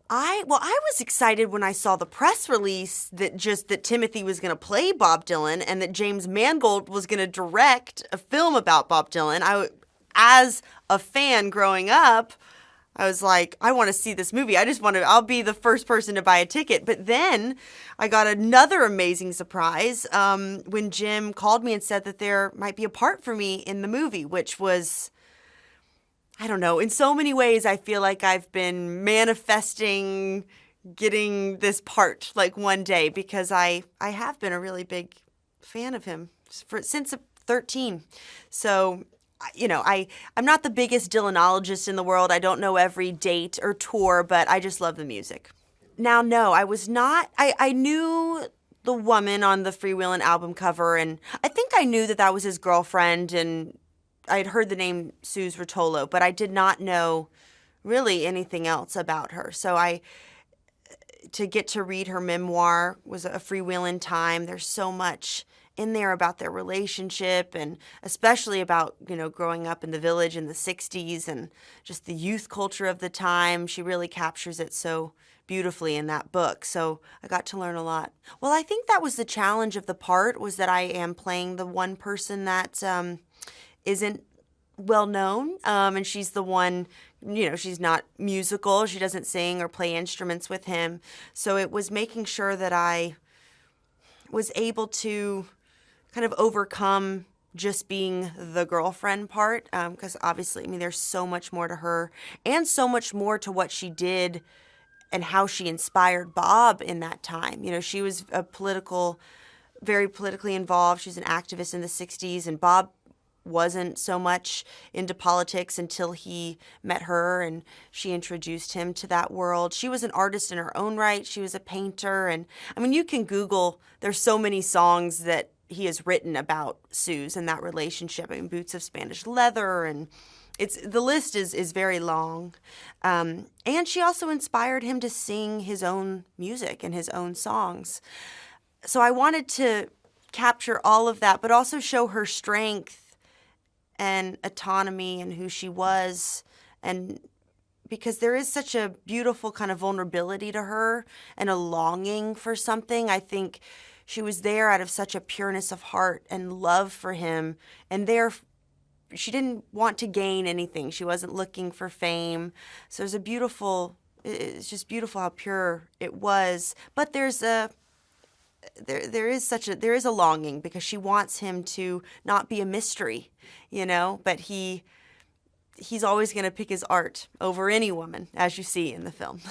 I was excited when I saw the press release that Timothy was going to play Bob Dylan and that James Mangold was going to direct a film about Bob Dylan. As a fan growing up, I was like, I want to see this movie. I'll be the first person to buy a ticket. But then I got another amazing surprise when Jim called me and said that there might be a part for me in the movie, which was, I don't know, in so many ways, I feel like I've been manifesting getting this part like one day because I have been a really big fan of him since 13. So, I'm not the biggest Dylanologist in the world. I don't know every date or tour, but I just love the music. Now, no, I was not. I knew the woman on the Freewheelin' album cover, and I think I knew that was his girlfriend, and I had heard the name Suze Rotolo, but I did not know really anything else about her. So to get to read her memoir was a freewheeling time. There's so much in there about their relationship and especially about, growing up in the village in the 60s and just the youth culture of the time. She really captures it so beautifully in that book. So I got to learn a lot. Well, I think that was the challenge of the part, was that I am playing the one person that isn't well known, and she's the one, she's not musical. She doesn't sing or play instruments with him. So it was making sure that I was able to kind of overcome just being the girlfriend part, because obviously, there's so much more to her and so much more to what she did and how she inspired Bob in that time. She was very politically involved. She was an activist in the 60s, and Bob wasn't so much into politics until he met her and she introduced him to that world. She was an artist in her own right. She was a painter. And you can Google, there's so many songs that he has written about Suze and that relationship. Boots of Spanish Leather, and the list is very long. And she also inspired him to sing his own music and his own songs. So I wanted to capture all of that, but also show her strength and autonomy and who she was, and because there is such a beautiful kind of vulnerability to her and a longing for something. I think she was there out of such a pureness of heart and love for him, and she didn't want to gain anything. She wasn't looking for fame. So it's just beautiful how pure it was. But there is a longing because she wants him to not be a mystery, but he's always going to pick his art over any woman, as you see in the film.